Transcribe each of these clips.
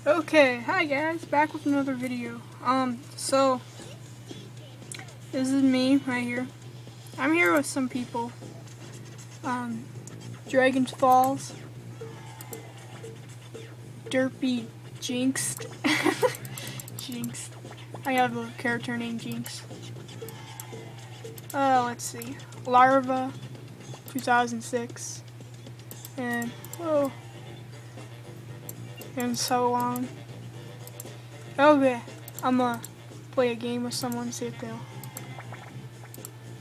Okay, hi guys, back with another video. So this is me right here. I'm here with some people. Dragon's Falls, Derpy Jinxed. Jinxed. I have a character named Jinx. Let's see. Larva 2006. And whoa. And so on. Okay, I'm gonna play a game with someone, see if they'll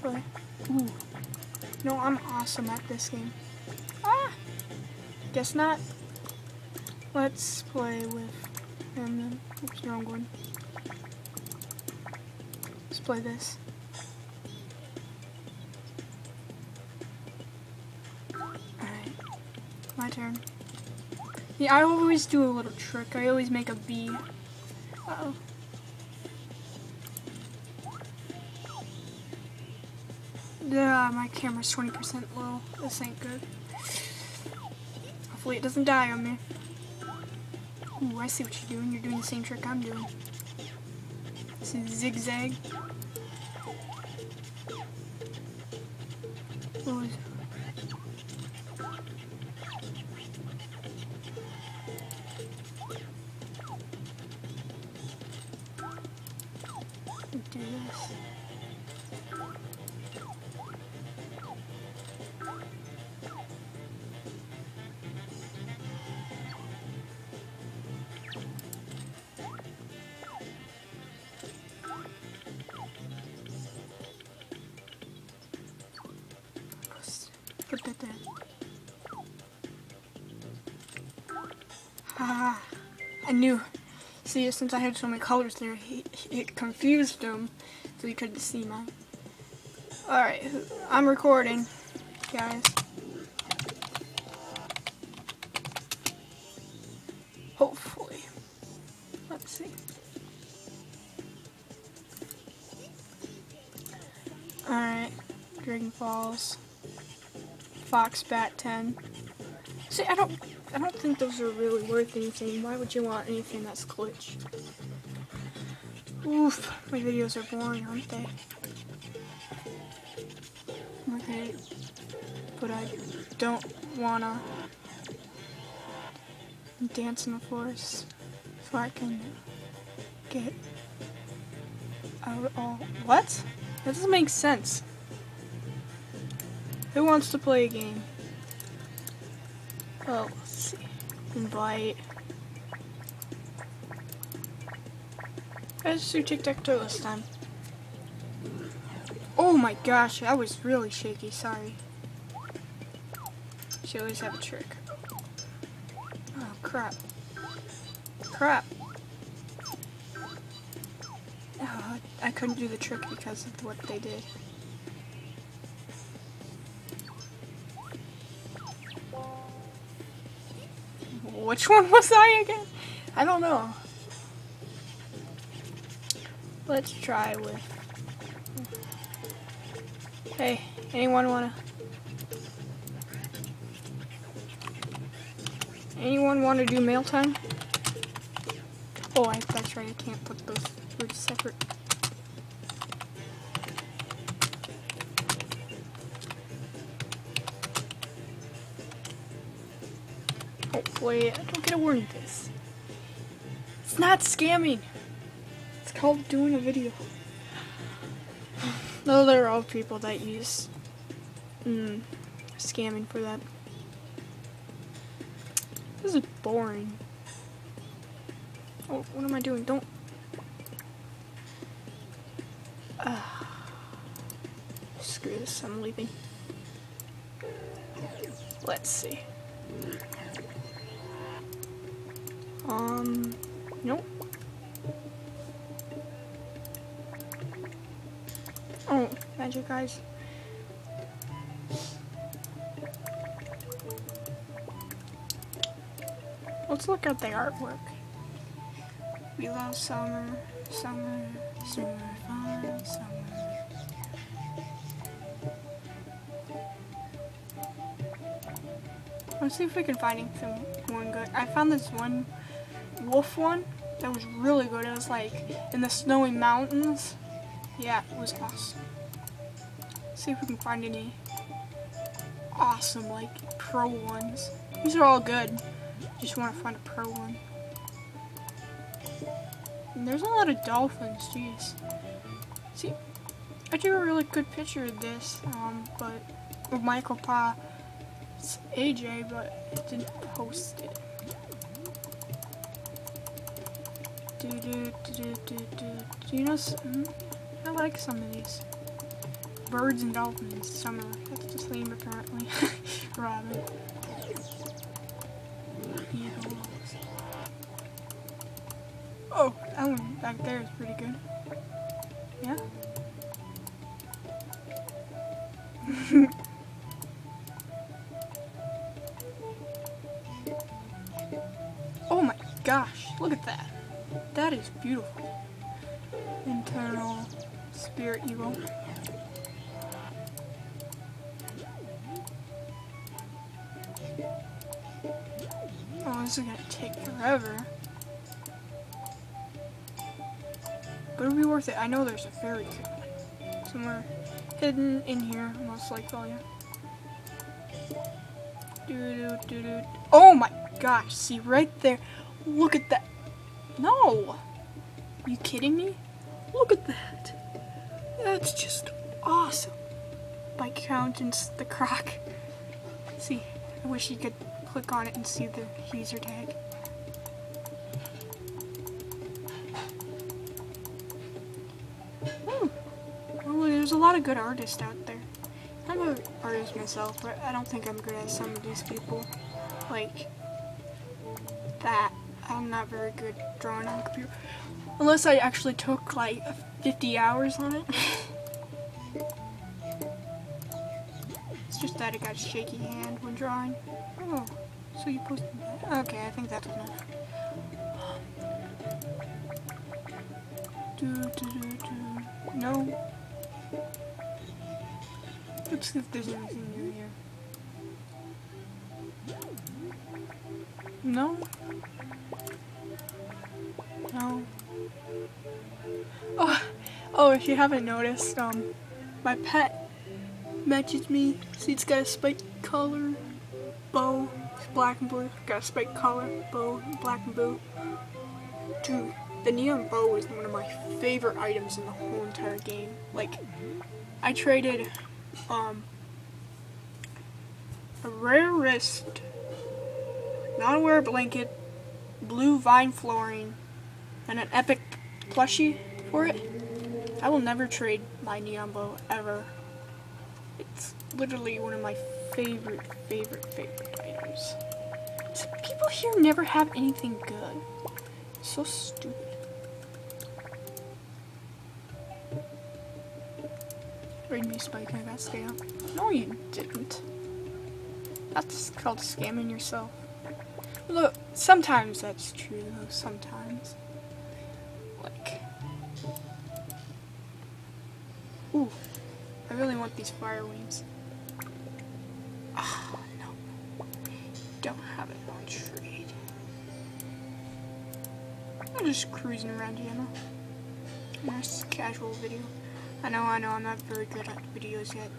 play. Ooh. No, I'm awesome at this game. Guess not. Let's play with and then oops, wrong one. Let's play this. Alright. My turn. Yeah, I always do a little trick. I always make a V. Uh-oh. Yeah, my camera's 20% low. This ain't good. Hopefully it doesn't die on me. Ooh, I see what you're doing. You're doing the same trick I'm doing. This is zigzag. What was it? Do this. Put that there. Ha! I knew. See, since I had so many colors there, it confused him, so he couldn't see mine. Alright, I'm recording, guys. Hopefully. Let's see. Alright, Dragon Falls. Foxbat 10. See, I don't think those are really worth anything. Why would you want anything that's glitched? Oof, my videos are boring, aren't they? Okay, but I don't wanna dance in the forest so I can get out all. What? That doesn't make sense. Who wants to play a game? Oh, let's see. Invite. Let's do tic-tac-toe this time. Oh my gosh, that was really shaky, sorry. She always have a trick. Oh crap. Crap. Oh, I couldn't do the trick because of what they did. Which one was I again? I don't know. Let's try with... Hey, anyone wanna... Anyone wanna do mail time? Oh, that's right, I can't put those words separate. Hopefully, I don't get a word in this. It's not scamming. It's called doing a video. No, there are all people that use scamming for that. This is boring. Oh, what am I doing? Don't. Screw this, I'm leaving. Let's see. Nope. Oh, magic eyes. Let's look at the artwork. We love summer, summer, summer, fun, summer. Let's see if we can find anything one good. I found this one wolf one. That was really good. It was like in the snowy mountains. Yeah, it was awesome. See if we can find any awesome, like, pro ones. These are all good. Just want to find a pro one. And there's a lot of dolphins, jeez. See, I drew a really good picture of this, but with Michael Pa, it's AJ, but it didn't post it. Do you know some? I like some of these. Birds and dolphins, summer. That's the theme apparently. Robin. Oh, that one back there is pretty good. Yeah? Oh my gosh, look at that. That is beautiful. Internal spirit eagle. Oh, this is gonna take forever. But it'll be worth it. I know there's a fairy kit somewhere hidden in here, most likely. Oh my gosh, see right there. Look at that. No! Are you kidding me? Look at that. That's just awesome. By Countenance the Croc. See, I wish you could click on it and see the user tag. Well, there's a lot of good artists out there. I'm an artist myself, but I don't think I'm good at some of these people. Like that. I'm not very good drawing on a computer. Unless I actually took like 50 hours on it. It's just that I got a shaky hand when drawing. Oh, so you posted that? Okay, I think that's enough. No. Let's see if there's anything new here. No? No. Oh, if you haven't noticed, my pet matches me. See, it's got a spiked collar, bow, it's black and blue. Got a spiked collar, bow, black and blue. Dude, the neon bow is one of my favorite items in the whole entire game. Like, I traded, a rare wrist, non-wear blanket, blue vine flooring, and an epic plushie for it. I will never trade my neon bow ever. It's literally one of my favorite items. So people here never have anything good. It's so stupid. Read me, Spike, I got scammed. No, you didn't. That's called scamming yourself. Look, sometimes that's true though, sometimes. Like, ooh, I really want these fire wings. Ah, no. Don't have it on trade. I'm just cruising around here, no? Nice casual video. I know, I'm not very good at videos yet.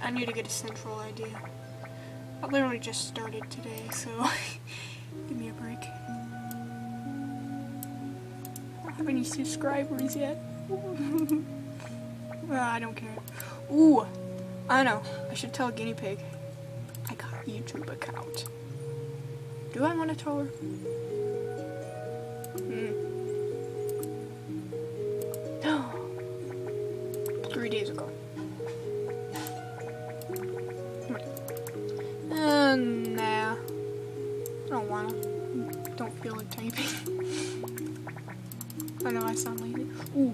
I need to get a central idea. I literally just started today, so give me a break. I don't have any subscribers yet. I don't care. Ooh, I know. I should tell Guinea Pig. I got a YouTube account. Do I want to tell her? 3 days ago. Nah. I don't wanna. Don't feel like typing. I know I sound lazy. Ooh.